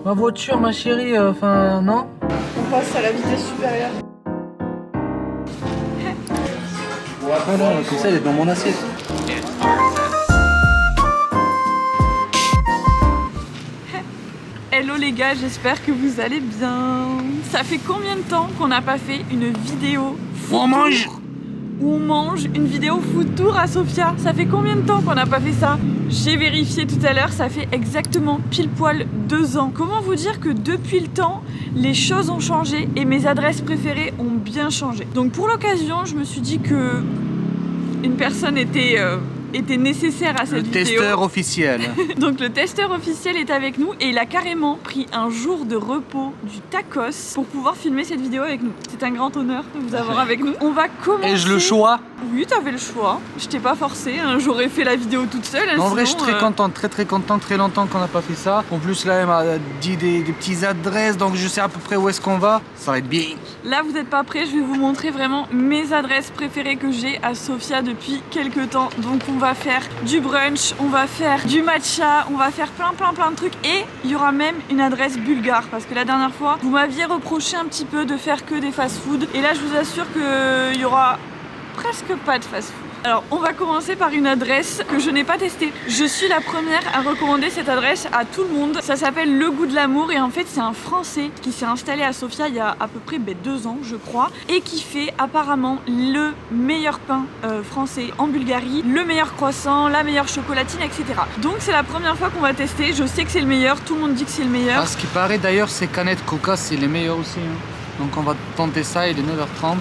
Ma voiture, ma chérie, enfin, non? On passe à la vitesse supérieure. Voilà, comme ça, elle est dans mon assiette. Hello les gars, j'espère que vous allez bien. Ça fait combien de temps qu'on n'a pas fait une vidéo Où on mange? Où on mange une vidéo food tour à Sofia? Ça fait combien de temps qu'on n'a pas fait ça? J'ai vérifié tout à l'heure, ça fait exactement pile poil 2 ans. Comment vous dire que depuis le temps, les choses ont changé et mes adresses préférées ont bien changé. Donc pour l'occasion, je me suis dit que une personne était nécessaire à cette vidéo. Le testeur officiel. Donc le testeur officiel est avec nous et il a carrément pris un jour de repos du tacos pour pouvoir filmer cette vidéo avec nous. C'est un grand honneur de vous avoir avec nous. On va commencer... Ai-je le choix? Oui, t'avais le choix. Je t'ai pas forcé, hein. J'aurais fait la vidéo toute seule. Hein, en vrai, sinon, je suis très content, très content, très longtemps qu'on n'a pas fait ça. En plus, là, elle m'a dit des petites adresses, donc je sais à peu près où est-ce qu'on va. Ça va être bien. Là, vous n'êtes pas prêts, je vais vous montrer vraiment mes adresses préférées que j'ai à Sofia depuis quelques temps. Donc on va faire du brunch, on va faire du matcha, on va faire plein de trucs. Et il y aura même une adresse bulgare, parce que la dernière fois, vous m'aviez reproché un petit peu de faire que des fast-food. Et là, je vous assure qu'il y aura presque pas de fast-food. Alors, on va commencer par une adresse que je n'ai pas testée. Je suis la première à recommander cette adresse à tout le monde. Ça s'appelle Le Goût de l'Amour et en fait, c'est un Français qui s'est installé à Sofia il y a à peu près 2 ans, je crois, et qui fait apparemment le meilleur pain français en Bulgarie, le meilleur croissant, la meilleure chocolatine, etc. Donc, c'est la première fois qu'on va tester. Je sais que c'est le meilleur, tout le monde dit que c'est le meilleur. À ce qui paraît d'ailleurs, ces canettes Coca, c'est les meilleurs aussi. Hein. Donc, on va tenter ça, il est 9h30.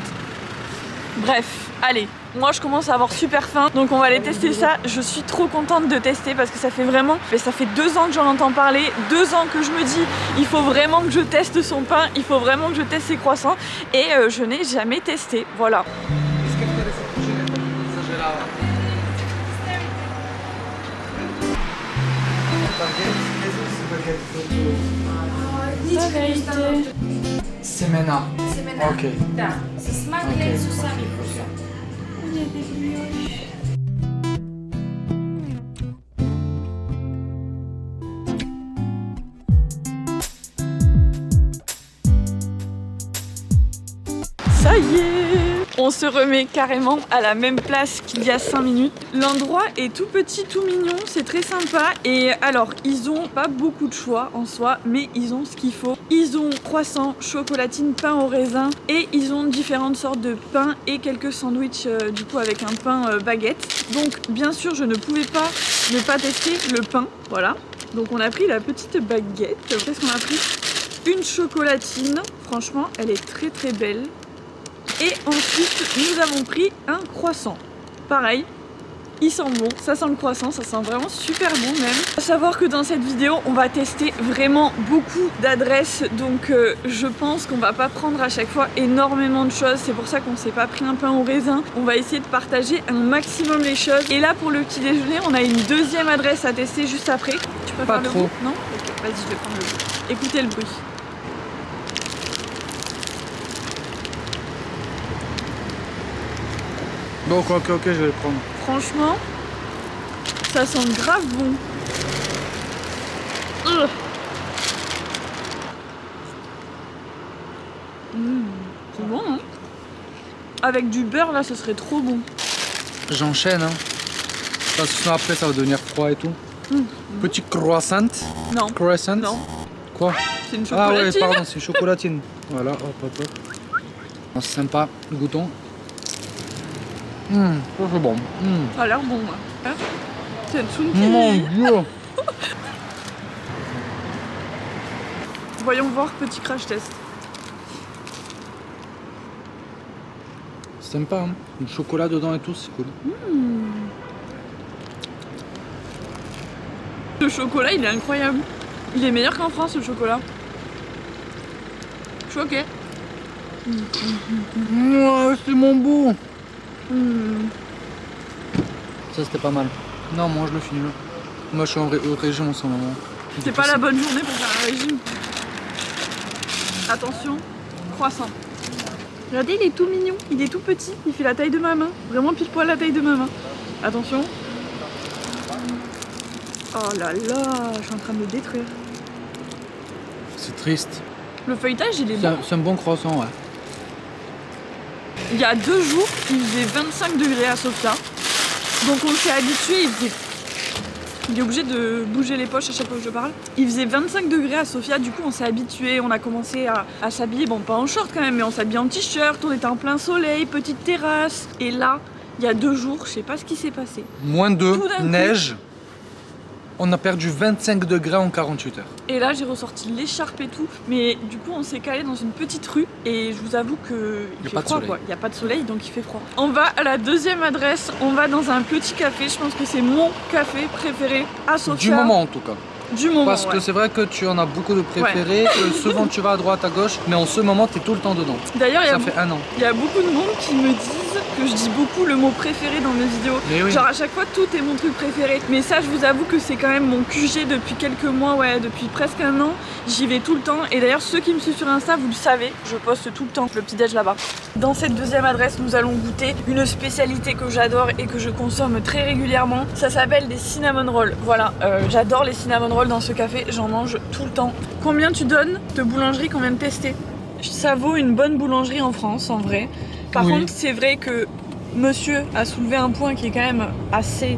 Bref, allez, moi je commence à avoir super faim, donc on va aller tester ça. Je suis trop contente de tester parce que ça fait vraiment, ça fait 2 ans que j'en entends parler, 2 ans que je me dis il faut vraiment que je teste son pain, il faut vraiment que je teste ses croissants et je n'ai jamais testé, voilà. Semena. Ok. Da, se smakle su sami prosto. Ça y est, on se remet carrément à la même place qu'il y a 5 minutes. L'endroit est tout petit, tout mignon, c'est très sympa. Et alors, ils ont pas beaucoup de choix en soi, mais ils ont ce qu'il faut. Ils ont croissant, chocolatine, pain au raisin et ils ont différentes sortes de pain et quelques sandwichs du coup avec un pain baguette. Donc bien sûr, je ne pouvais pas ne pas tester le pain, voilà. Donc on a pris la petite baguette. Qu'est-ce qu'on a pris? Une chocolatine, franchement, elle est très belle. Et ensuite, nous avons pris un croissant. Pareil, il sent bon, ça sent le croissant, ça sent vraiment super bon même. À savoir que dans cette vidéo, on va tester vraiment beaucoup d'adresses, donc je pense qu'on va pas prendre à chaque fois énormément de choses. C'est pour ça qu'on s'est pas pris un pain au raisin. On va essayer de partager un maximum les choses. Et là, pour le petit déjeuner, on a une deuxième adresse à tester juste après. Tu peux pas faire le trop. bruit? Non? Ok, vas-y, je vais prendre le bruit. Écoutez le bruit. Bon, ok, je vais le prendre. Franchement, ça sent grave bon. C'est bon, hein? Avec du beurre, là, ce serait trop bon. J'enchaîne, hein. Parce que sinon après, ça va devenir froid et tout. Petit croissant. Non. Croissant. Non. Quoi? C'est une Ah chocolatine. ouais, pardon, c'est chocolatine. Voilà, hop. Oh, c'est sympa, goûtons. Ça c'est bon. Ça a l'air bon, moi. Hein? C'est une tsunki. Mon Dieu. Voyons voir, petit crash test. C'est sympa, hein. Du chocolat dedans et tout, c'est cool. Le chocolat, il est incroyable. Il est meilleur qu'en France, le chocolat. Choqué. Ouais, c'est mon beau. Ça c'était pas mal. Non, mange-le, finis-le. Moi je suis en régime en ce moment. C'est pas la bonne journée pour faire un régime. Attention, croissant. Regardez, il est tout mignon, il est tout petit, il fait la taille de ma main. Vraiment pile poil la taille de ma main. Attention. Oh là là, je suis en train de le détruire. C'est triste. Le feuilletage, il est bon. C'est un bon croissant, ouais. Il y a 2 jours, il faisait 25 degrés à Sofia. Donc on s'est habitué, il est obligé de bouger les poches à chaque fois que je parle. Il faisait 25 degrés à Sofia, du coup on s'est habitué, on a commencé à s'habiller, bon pas en short quand même, mais on s'habillait en t-shirt, on était en plein soleil, petite terrasse. Et là, il y a 2 jours, je sais pas ce qui s'est passé. Moins 2, Tout d'un coup. neige. On a perdu 25 degrés en 48 heures. Et là j'ai ressorti l'écharpe et tout, mais du coup on s'est calé dans une petite rue et je vous avoue que il fait froid quoi. Il n'y a pas de soleil donc il fait froid. On va à la deuxième adresse, on va dans un petit café, je pense que c'est mon café préféré à Sofia. Du moment en tout cas. Du moment, Parce que ouais. c'est vrai que tu en as beaucoup de préférés, que souvent tu vas à droite, à gauche, mais en ce moment tu es tout le temps dedans. D'ailleurs Ça fait 1 an. il y a beaucoup de monde qui me disent que je dis beaucoup le mot préféré dans mes vidéos. Mais oui. Genre à chaque fois tout est mon truc préféré. Mais ça je vous avoue que c'est quand même mon QG depuis quelques mois, ouais, depuis presque 1 an. J'y vais tout le temps et d'ailleurs ceux qui me suivent sur Insta vous le savez, je poste tout le temps le petit déj là-bas. Dans cette deuxième adresse nous allons goûter une spécialité que j'adore et que je consomme très régulièrement. Ça s'appelle des cinnamon rolls. Voilà, j'adore les cinnamon rolls dans ce café, j'en mange tout le temps. Combien tu donnes de boulangerie qu'on vient de tester? Ça vaut une bonne boulangerie en France en vrai. Par Oui. contre c'est vrai que monsieur a soulevé un point qui est quand même assez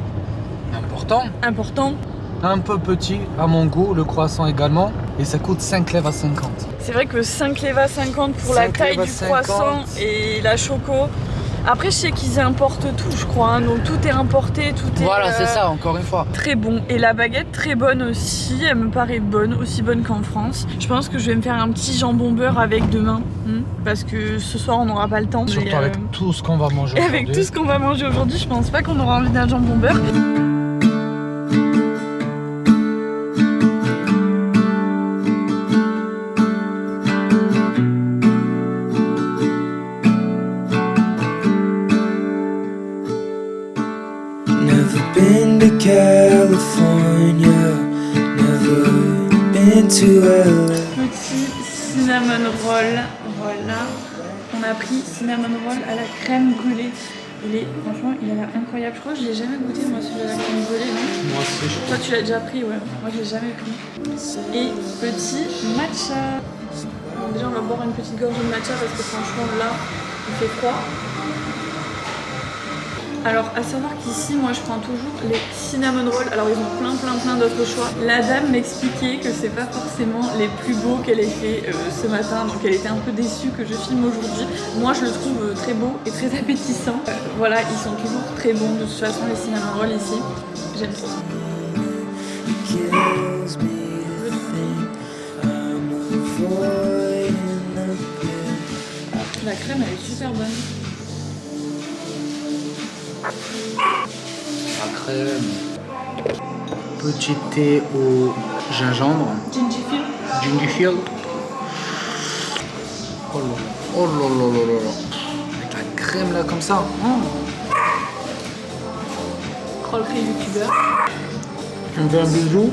important. Un peu petit à mon goût, le croissant également, et ça coûte 5 lèvres à 50. C'est vrai que 5 leva 50 pour la 5 taille leva du 50. croissant et la choco. Après je sais qu'ils importent tout je crois, hein, donc tout est importé, tout est... Voilà, c'est ça, encore une fois. Très bon. Et la baguette très bonne aussi, elle me paraît bonne, aussi bonne qu'en France. Je pense que je vais me faire un petit jambon beurre avec demain, parce que ce soir on n'aura pas le temps. Surtout mais, avec tout ce qu'on va manger et aujourd'hui. avec tout ce qu'on va manger aujourd'hui, je pense pas qu'on aura envie d'un jambon beurre. Never been to California, never been to LA. Petit cinnamon roll, voilà. On a pris cinnamon roll à la crème brûlée. Franchement, il a l'air incroyable. Je crois que je l'ai jamais goûté, moi, celui à la crème brûlée, non? Moi aussi, je Toi, tu l'as déjà pris, ouais. Moi, je l'ai jamais pris. Et petit matcha. Donc, déjà, on va boire une petite gorgée de matcha parce que franchement, là, il fait froid. Alors, à savoir qu'ici, moi, je prends toujours les cinnamon rolls. Alors, ils ont plein d'autres choix. La dame m'expliquait que c'est pas forcément les plus beaux qu'elle ait fait ce matin. Donc, elle était un peu déçue que je filme aujourd'hui. Moi, je le trouve très beau et très appétissant. Voilà, ils sont toujours très bons. De toute façon, les cinnamon rolls ici, j'aime trop. Kills me to think I'm avoiding the pain. La crème, elle est super bonne. La crème. Petit thé au gingembre. Gingerfield. Oh là là, oh là là là là. Avec la crème là comme ça. Crollerie youtubeur. Tu me fais un bisou?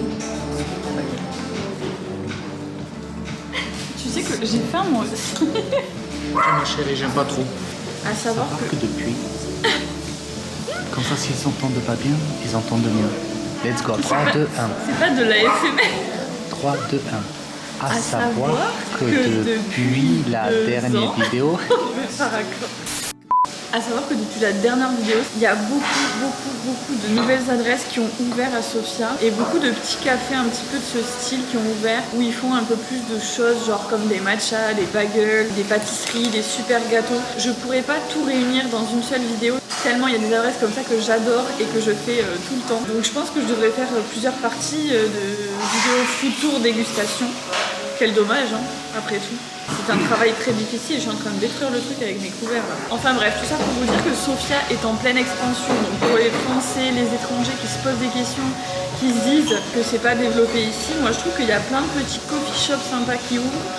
Tu sais que j'ai faim moi aussi. Ma chérie, j'aime pas trop. À savoir que depuis. Comme ça, s'ils s'entendent pas bien, ils entendent mieux. Let's go. 3, 2, 1. c'est pas de l'ASMR. 3, 2, 1. À savoir savoir que depuis la 2 dernière ans. vidéo, À savoir que depuis la dernière vidéo, il y a beaucoup de nouvelles adresses qui ont ouvert à Sofia et beaucoup de petits cafés un petit peu de ce style qui ont ouvert où ils font un peu plus de choses genre comme des matchas, des bagels, des pâtisseries, des super gâteaux. Je pourrais pas tout réunir dans une seule vidéo tellement il y a des adresses comme ça que j'adore et que je fais tout le temps. Donc je pense que je devrais faire plusieurs parties de vidéos food tour dégustation. Quel dommage, hein, après tout. C'est un travail très difficile, je suis en train de détruire le truc avec mes couverts. Là. Enfin bref, tout ça pour vous dire que Sofia est en pleine expansion. Donc pour les Français, les étrangers qui se posent des questions, qui se disent que c'est pas développé ici, moi je trouve qu'il y a plein de petits coffee shops sympas qui ouvrent,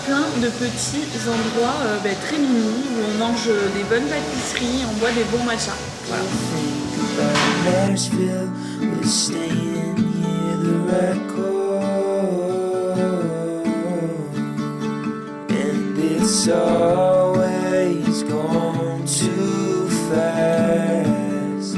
plein de petits endroits très mimi où on mange des bonnes pâtisseries, on boit des bons matchas. Voilà. Nashville, we're staying near the record. And it's always gone too fast,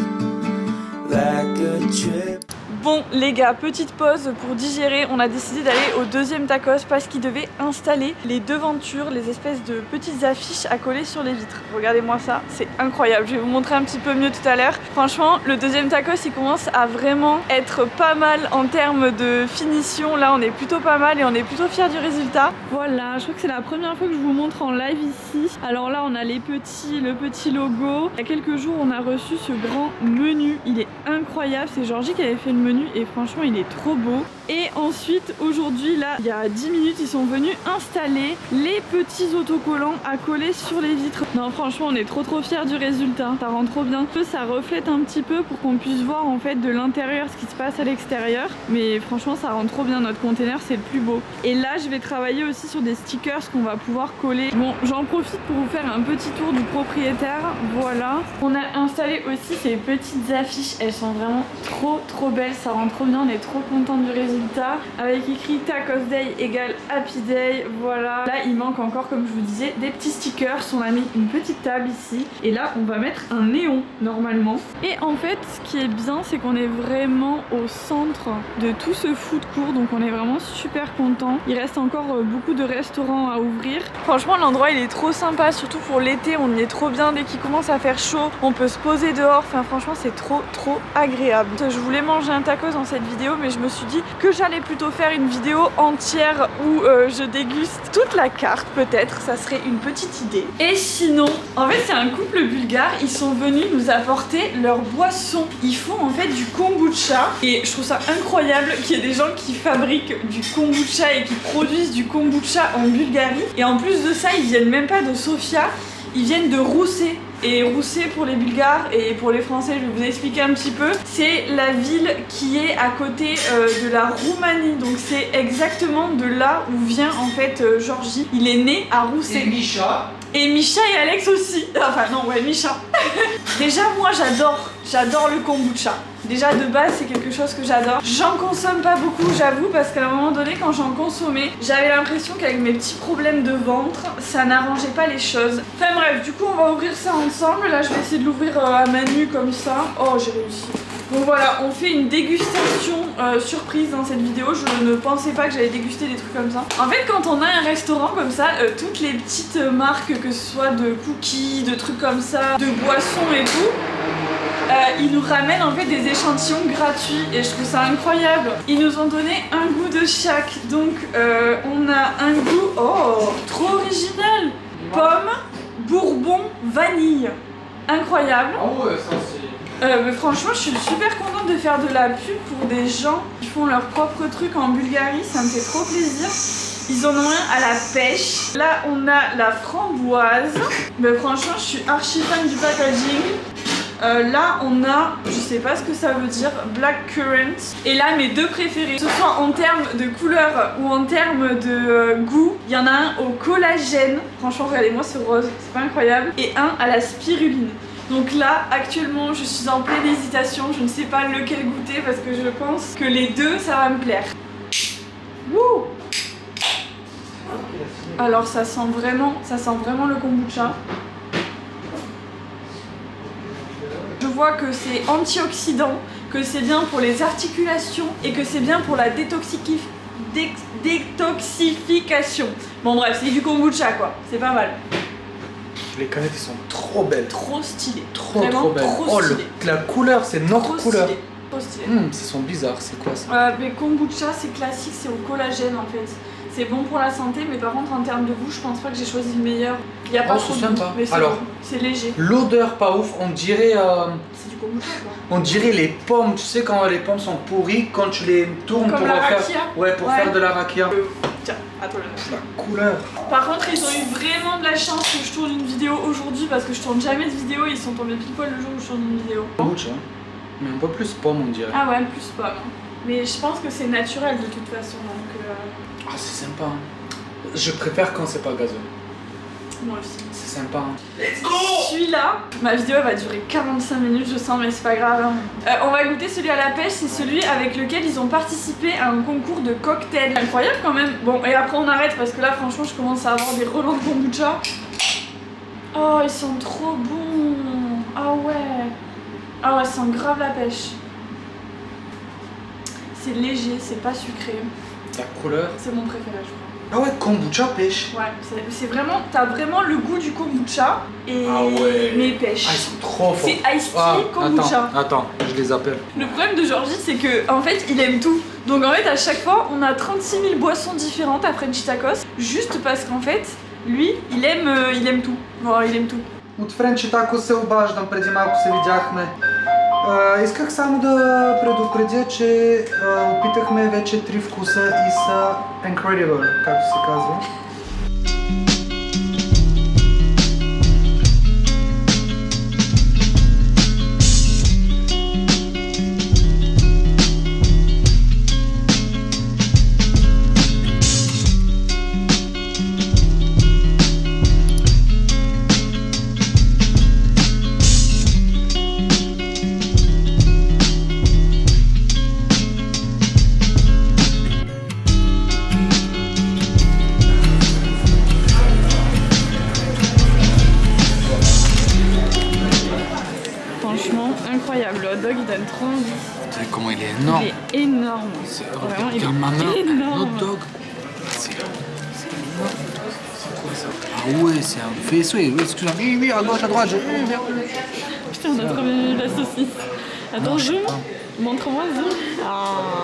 like a trip. Bon, les gars, petite pause pour digérer. On a décidé d'aller au deuxième tacos parce qu'ils devaient installer les devantures, les espèces de petites affiches à coller sur les vitres. Regardez-moi ça, c'est incroyable. Je vais vous montrer un petit peu mieux tout à l'heure. Franchement, le deuxième tacos, il commence à vraiment être pas mal en termes de finition. Là, on est plutôt pas mal et on est plutôt fiers du résultat. Voilà, je crois que c'est la première fois que je vous montre en live ici. Alors là, on a le petit logo. Il y a quelques jours, on a reçu ce grand menu. Il est incroyable. C'est Georgie qui avait fait le menu et franchement, il est trop beau. Et ensuite, aujourd'hui, là, il y a 10 minutes, ils sont venus installer les petits autocollants à coller sur les vitres. Non, franchement, on est trop fiers du résultat. Ça rend trop bien. Ça reflète un petit peu pour qu'on puisse voir en fait de l'intérieur ce qui se passe à l'extérieur. Mais franchement, ça rend trop bien. Notre container, c'est le plus beau. Et là, je vais travailler aussi sur des stickers qu'on va pouvoir coller. Bon, j'en profite pour vous faire un petit tour du propriétaire. Voilà. On a installé aussi ces petites affiches. Elles sont vraiment trop belles. Ça rend trop bien. On est trop content du résultat. Avec écrit Tacos Day égale Happy Day. Voilà. Là, il manque encore, comme je vous disais, des petits stickers. On a mis une petite table ici. Et là, on va mettre un néon normalement. Et en fait, ce qui est bien, c'est qu'on est vraiment au centre de tout ce food court. Donc, on est vraiment super content. Il reste encore beaucoup de restaurants à ouvrir. Franchement, l'endroit, il est trop sympa. Surtout pour l'été, on y est trop bien. Dès qu'il commence à faire chaud, on peut se poser dehors. Enfin, franchement, c'est trop agréable. Je voulais manger un tacos dans cette vidéo, mais je me suis dit que j'allais plutôt faire une vidéo entière où je déguste toute la carte, peut-être, ça serait une petite idée. Et sinon, en fait c'est un couple bulgare, ils sont venus nous apporter leur boisson. Ils font en fait du kombucha et je trouve ça incroyable qu'il y ait des gens qui fabriquent du kombucha et qui produisent du kombucha en Bulgarie. Et en plus de ça, ils viennent même pas de Sofia, ils viennent de Rousset. Et Rousset, pour les Bulgares et pour les Français, je vais vous expliquer un petit peu, c'est la ville qui est à côté de la Roumanie. Donc c'est exactement de là où vient en fait Georgie. Il est né à Rousset. Et Misha. Et Misha et Alex aussi. Enfin non, ouais, Misha. Déjà moi j'adore le kombucha. Déjà de base c'est quelque chose que j'adore. J'en consomme pas beaucoup, j'avoue, parce qu'à un moment donné quand j'en consommais, j'avais l'impression qu'avec mes petits problèmes de ventre, ça n'arrangeait pas les choses. Enfin bref, du coup on va ouvrir ça ensemble. Là je vais essayer de l'ouvrir à main nue comme ça. Oh, j'ai réussi. Donc voilà, on fait une dégustation surprise dans cette vidéo. Je ne pensais pas que j'allais déguster des trucs comme ça. En fait, quand on a un restaurant comme ça, toutes les petites marques, que ce soit de cookies, de trucs comme ça, de boissons et tout, ils nous ramènent en fait des échantillons gratuits et je trouve ça incroyable. Ils nous ont donné un goût de chaque. Donc on a un goût, oh, trop original. Pomme, bourbon, vanille. Incroyable. Ah ouais, ça c'est... Mais franchement, je suis super contente de faire de la pub pour des gens qui font leur propre truc en Bulgarie, ça me fait trop plaisir. Ils en ont un à la pêche. Là, on a la framboise. Mais franchement, je suis archi fan du packaging. Là, on a, je sais pas ce que ça veut dire, black currant. Et là, mes deux préférés, que ce soit en termes de couleur ou en termes de goût, il y en a un au collagène. Franchement, regardez-moi ce rose, c'est pas incroyable. Et un à la spiruline. Donc là, actuellement, je suis en pleine hésitation. Je ne sais pas lequel goûter parce que je pense que les deux, ça va me plaire. Wouh! Alors ça sent vraiment le kombucha. Je vois que c'est antioxydant, que c'est bien pour les articulations et que c'est bien pour la détoxification. Bon bref, c'est du kombucha quoi, c'est pas mal. Les canettes elles sont trop belles. Trop stylé. Trop Vraiment belles. trop stylé. La couleur, c'est notre couleur. Stylé. Trop stylé. Ça sent bizarre, c'est quoi ça? Mais kombucha c'est classique, c'est au collagène en fait. C'est bon pour la santé, mais par contre en termes de goût, je pense pas que j'ai choisi le meilleur. Il y a pas trop de goût, mais c'est léger. L'odeur pas ouf, on dirait... C'est du kombucha quoi. On dirait les pommes, tu sais quand les pommes sont pourries, quand tu les tournes comme pour la faire... rakia. Ouais, pour faire de la rakia. Tiens, attends là. La couleur. Par contre, ils ont eu vraiment de la chance que je tourne une vidéo aujourd'hui parce que je tourne jamais de vidéo. Ils sont tombés pile poil le jour où je tourne une vidéo. Kombucha, mais un peu plus pomme on dirait. Ah ouais, plus pomme. Mais je pense que c'est naturel de toute façon donc. Ah, c'est sympa. Je préfère quand c'est pas gazeux. Moi aussi. C'est sympa. Let's go! Celui-là, ma vidéo elle va durer 45 minutes, je sens, mais c'est pas grave. On va goûter celui à la pêche, c'est celui avec lequel ils ont participé à un concours de cocktails. Incroyable quand même. Bon, et après on arrête parce que là, franchement, je commence à avoir des relents de kombucha. Oh, ils sont trop bons. Ah ouais. Ah ouais, ça sent grave la pêche. c'est léger, c'est pas sucré. La couleur. C'est mon préféré, je crois. Ah ouais, kombucha pêche. Ouais, c'est vraiment, t'as vraiment le goût du kombucha et Ah ouais. mais pêche. Ah, ils sont trop forts. C'est iced tea kombucha. Attends, je les appelle. Le problème de Georgie, c'est que en fait, il aime tout. Donc en fait, à chaque fois, on a 36 000 boissons différentes à Frenchy Tacos, juste parce qu'en fait, lui, il aime tout. Voilà, il aime tout. От Френчи Тако се обаждам, преди малко се видяхме. Исках само да предупредя, че опитахме вече 3 вкуса и са incredible, както се казва. Franchement, incroyable. Le hot dog, il donne trop envie. Vous savez comment il est énorme. Il est énorme. Vraiment, il Regarde ma main, est un énorme. hot dog. C'est énorme. C'est quoi ça? Ah ouais, c'est un vaisseau. Oui, excuse-moi. Oui, à gauche, à droite. Putain, on a trop bien eu la saucisse. Attends, Non, je sais zoom. pas. Montre-moi, zoom. Ah.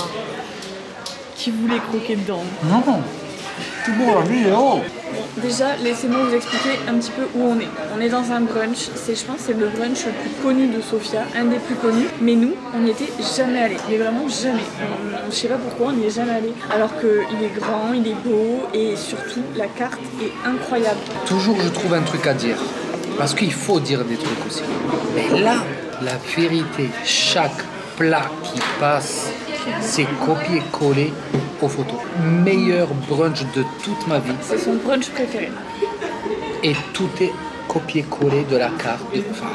Qui voulait croquer dedans? Non, c'est bon, lui, il est haut. Bon, déjà, laissez-moi vous expliquer un petit peu où on est. On est dans un brunch. Je pense que c'est le brunch le plus connu de Sofia, un des plus connus. Mais nous, on n'y était jamais allés. Mais vraiment jamais. Je sais pas pourquoi, on n'y est jamais allés. Alors qu'il est grand, il est beau et surtout, la carte est incroyable. Toujours, je trouve un truc à dire. Parce qu'il faut dire des trucs aussi. Mais là, la vérité, chaque plat qui passe, c'est copier-coller aux photos. Meilleur brunch de toute ma vie. C'est son brunch préféré. Et tout est copier-coller de la carte.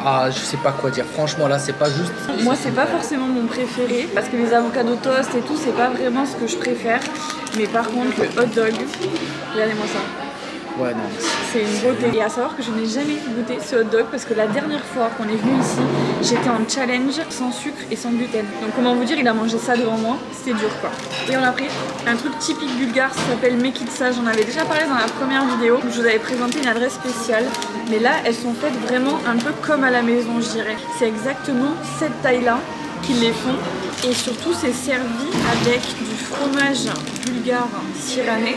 Ah, je sais pas quoi dire. Franchement, là, c'est pas juste. Moi, c'est pas forcément mon préféré parce que les avocado toast et tout, c'est pas vraiment ce que je préfère. Mais par contre, le hot dog, regardez-moi ça. Ouais, non. C'est une beauté. Et à savoir que je n'ai jamais goûté ce hot dog parce que la dernière fois qu'on est venu ici, j'étais en challenge sans sucre et sans gluten. Donc comment vous dire, il a mangé ça devant moi, c'était dur quoi. Et on a pris un truc typique bulgare, ça s'appelle Mekitsa. J'en avais déjà parlé dans la première vidéo. Je vous avais présenté une adresse spéciale. Mais là, elles sont faites vraiment un peu comme à la maison, je dirais. C'est exactement cette taille-là qu'ils les font. Et surtout, c'est servi avec du fromage bulgare siréné.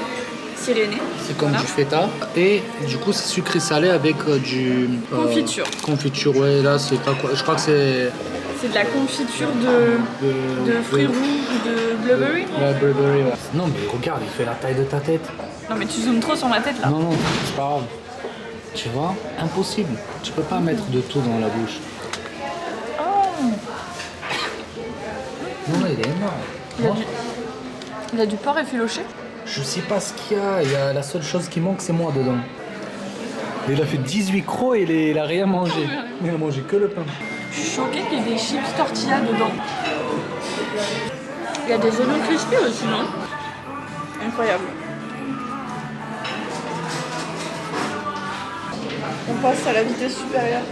C'est comme Voilà. du feta. Et du coup, c'est sucré salé avec du. Confiture. Confiture, ouais, là, c'est pas quoi. Je crois que c'est. C'est de la confiture de fruits rouges ou de blueberry. Ouais, Burberry, ouais. Non, mais regarde, il fait la taille de ta tête. Non mais tu zoomes trop sur ma tête là. Non, non, c'est pas grave. Tu vois, impossible. Tu peux pas mettre de tout dans la bouche. Oh. Non, il est énorme. Il y a du porc effiloché. Je sais pas ce qu'il y a. La seule chose qui manque, c'est moi dedans. Il a fait 18 crocs et il a rien mangé. Il a mangé que le pain. Je suis choquée qu'il y ait des chips tortilla dedans. Il y a des oignons crispés aussi, non? Incroyable. On passe à la vitesse supérieure.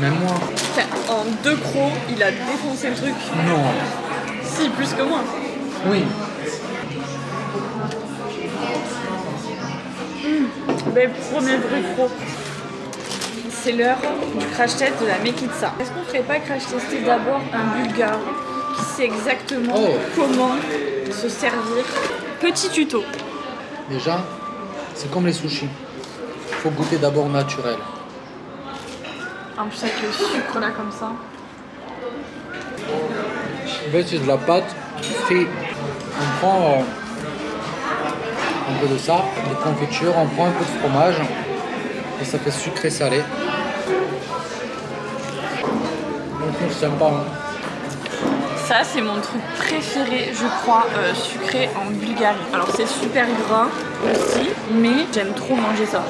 Même moi. Enfin, en 2 crocs, il a défoncé le truc. Non. Si, plus que moi. Oui. Ben, premier vrai croc. C'est l'heure du crash test de la Mekitsa. Est-ce qu'on ferait pas crash tester d'abord un bulgare qui sait exactement comment se servir? Petit tuto. Déjà, c'est comme les sushis. Faut goûter d'abord naturel. En plus avec le sucre là comme ça. En fait, c'est de la pâte frite. On prend un peu de ça, des confitures, on prend un peu de fromage et ça fait sucré-salé. C'est sympa. Hein. Ça c'est mon truc préféré je crois sucré en Bulgarie. Alors c'est super gras aussi mais j'aime trop manger ça.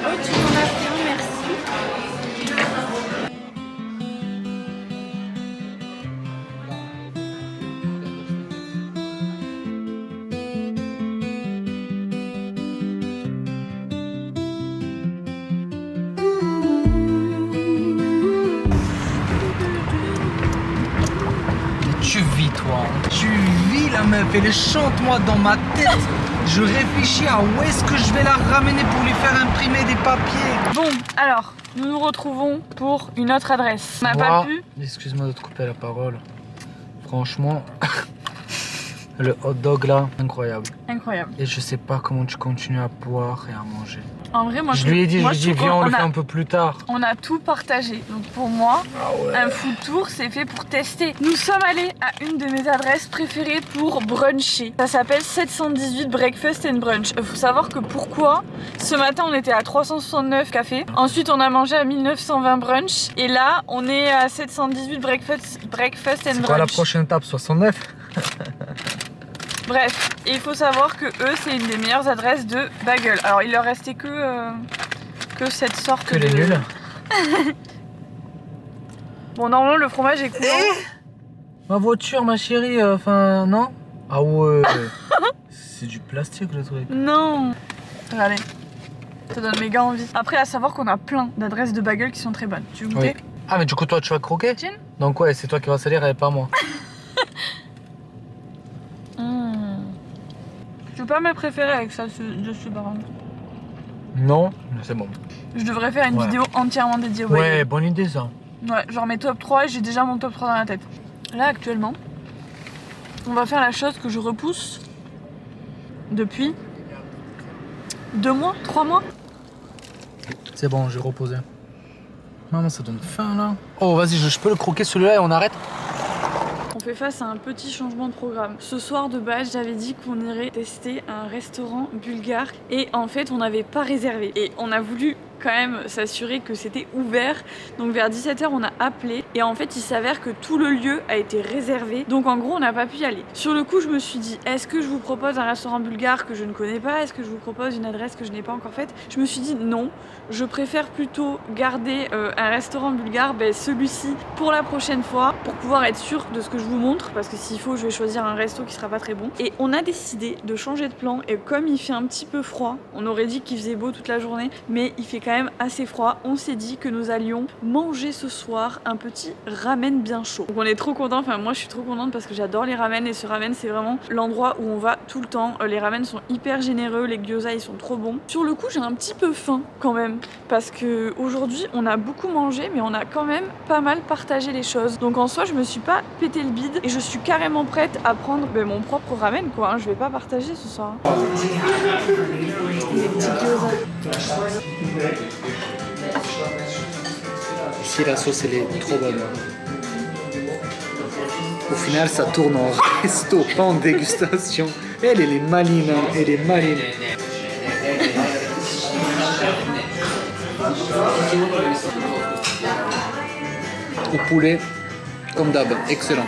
Oh tu m'en as fait un, merci. tu vis, toi. Tu vis, la meuf. Elle chante-moi dans ma tête. Je réfléchis à où est-ce que je vais la ramener pour lui faire imprimer des papiers. Bon, alors, nous nous retrouvons pour une autre adresse. On n'a pas pu. Excuse-moi de te couper la parole. Franchement, le hot dog là, incroyable. Incroyable. Et je sais pas comment tu continues à boire et à manger. En vrai, moi Je lui ai dit, viens, on le fait a, un peu plus tard. on a tout partagé. Donc pour moi, un food tour, c'est fait pour tester. Nous sommes allés à une de mes adresses préférées pour bruncher. Ça s'appelle 718 Breakfast and Brunch. Il faut savoir que pourquoi ce matin, on était à 369 cafés. Ensuite, on a mangé à 1920 brunch. Et là, on est à 718 Breakfast and Brunch. C'est quoi la prochaine étape, 69? Bref, et il faut savoir que eux, c'est une des meilleures adresses de bagel. Alors, il leur restait que cette sorte que les nuls. Bon, normalement, le fromage est coulant. Ma voiture, ma chérie, enfin, non? Ah ouais. C'est du plastique, le truc. Non. Allez, ça donne méga envie. Après, à savoir qu'on a plein d'adresses de bagel qui sont très bonnes. Tu veux goûter? Oui. Ah, mais du coup, toi, tu vas croquer? Tiens. Donc ouais, c'est toi qui vas salir et pas moi. Je veux pas mes préférés avec ça dessus, par contre. Non, c'est bon. Je devrais faire une vidéo entièrement dédiée au bagel. Ouais, bonne idée ça. Ouais, genre mes top 3, j'ai déjà mon top 3 dans la tête. Là, actuellement, on va faire la chose que je repousse depuis 2 mois, 3 mois. C'est bon, j'ai reposé. Maman, ça donne faim là. Oh, vas-y, je peux le croquer celui-là et on arrête? On fait face à un petit changement de programme. Ce soir de base, j'avais dit qu'on irait tester un restaurant bulgare et en fait, on n'avait pas réservé. Et on a voulu quand même s'assurer que c'était ouvert. Donc vers 17h, on a appelé et en fait, il s'avère que tout le lieu a été réservé. Donc en gros, on n'a pas pu y aller. Sur le coup, je me suis dit, est-ce que je vous propose un restaurant bulgare que je ne connais pas? Est-ce que je vous propose une adresse que je n'ai pas encore faite? Je me suis dit non. Je préfère plutôt garder un restaurant bulgare, celui-ci pour la prochaine fois, pour pouvoir être sûr de ce que je vous montre, parce que s'il faut, je vais choisir un resto qui sera pas très bon. Et on a décidé de changer de plan, et comme il fait un petit peu froid, on aurait dit qu'il faisait beau toute la journée, mais il fait quand même assez froid, on s'est dit que nous allions manger ce soir un petit ramen bien chaud. Donc on est trop contents, enfin moi je suis trop contente parce que j'adore les ramen, et ce ramen c'est vraiment l'endroit où on va tout le temps. Les ramen sont hyper généreux, les gyoza ils sont trop bons. Sur le coup j'ai un petit peu faim quand même, parce que aujourd'hui on a beaucoup mangé, mais on a quand même pas mal partagé les choses. Donc en soi je me suis pas pété le bide et je suis carrément prête à prendre mon propre ramen quoi, hein. Je vais pas partager ce soir. Des petits gyoza. Ici la sauce elle est trop bonne. Au final ça tourne en resto, pas en dégustation. Elle est maline, hein. Elle est maline. Au poulet, comme d'hab, excellent.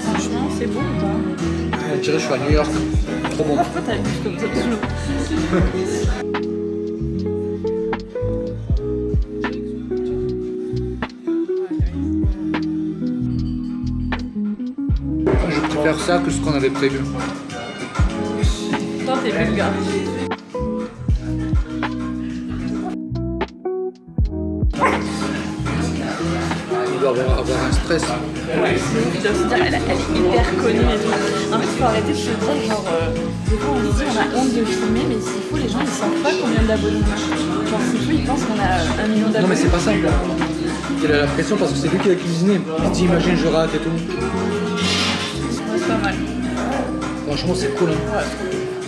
Franchement c'est bon ou pas? On dirait que je suis à New York. Trop bon. Pourquoi t'as juste comme ça sous l'eau? Je préfère ça que ce qu'on avait prévu. Toi t'es bulgare. Il doit avoir un stress. Je dois aussi dire, elle est hyper connue et tout. En fait, il faut arrêter de se dire, genre, des fois on se dit on a honte de filmer, mais s'il faut, les gens ils savent pas combien d'abonnés on a. Genre, s'il faut, ils pensent qu'on a 1 million d'abonnés. Non mais c'est pas simple. Il a la pression parce que c'est lui qui a cuisiné. Il se dit imagine je rate et tout. Ouais, c'est pas mal. Franchement c'est cool hein. Ouais.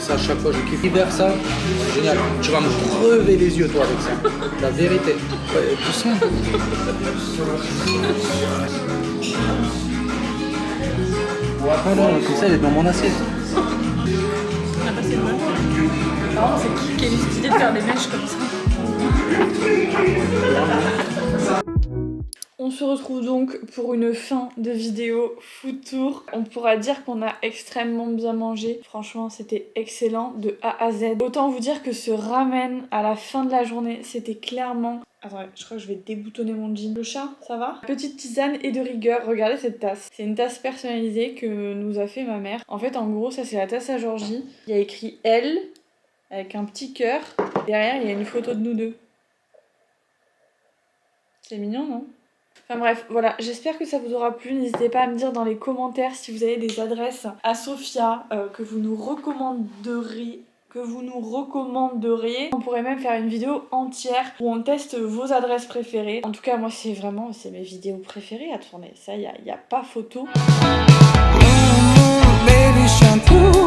Ça à chaque fois je kiffe. Hiver ça, génial. Tu vas me crever les yeux toi avec ça. La vérité. Ouais, doucement. Ah non, comme ça elle est dans mon assiette. On a passé une bonne journée. Par contre, c'est qui a eu cette idée de faire des mèches comme ça? On se retrouve donc pour une fin de vidéo food tour. On pourra dire qu'on a extrêmement bien mangé. Franchement, c'était excellent de A à Z. Autant vous dire que ce ramen à la fin de la journée, c'était clairement... Attendez, je crois que je vais déboutonner mon jean. Le chat, ça va? Petite tisane et de rigueur, regardez cette tasse. C'est une tasse personnalisée que nous a fait ma mère. En fait, en gros, ça c'est la tasse à Georgie. Il y a écrit L avec un petit cœur. Derrière, il y a une photo de nous deux. C'est mignon, non? Enfin bref, voilà, j'espère que ça vous aura plu. N'hésitez pas à me dire dans les commentaires si vous avez des adresses à Sofia que vous nous recommanderiez. On pourrait même faire une vidéo entière où on teste vos adresses préférées. En tout cas, moi, c'est mes vidéos préférées à tourner. Ça, y a pas photo. Baby shampoo.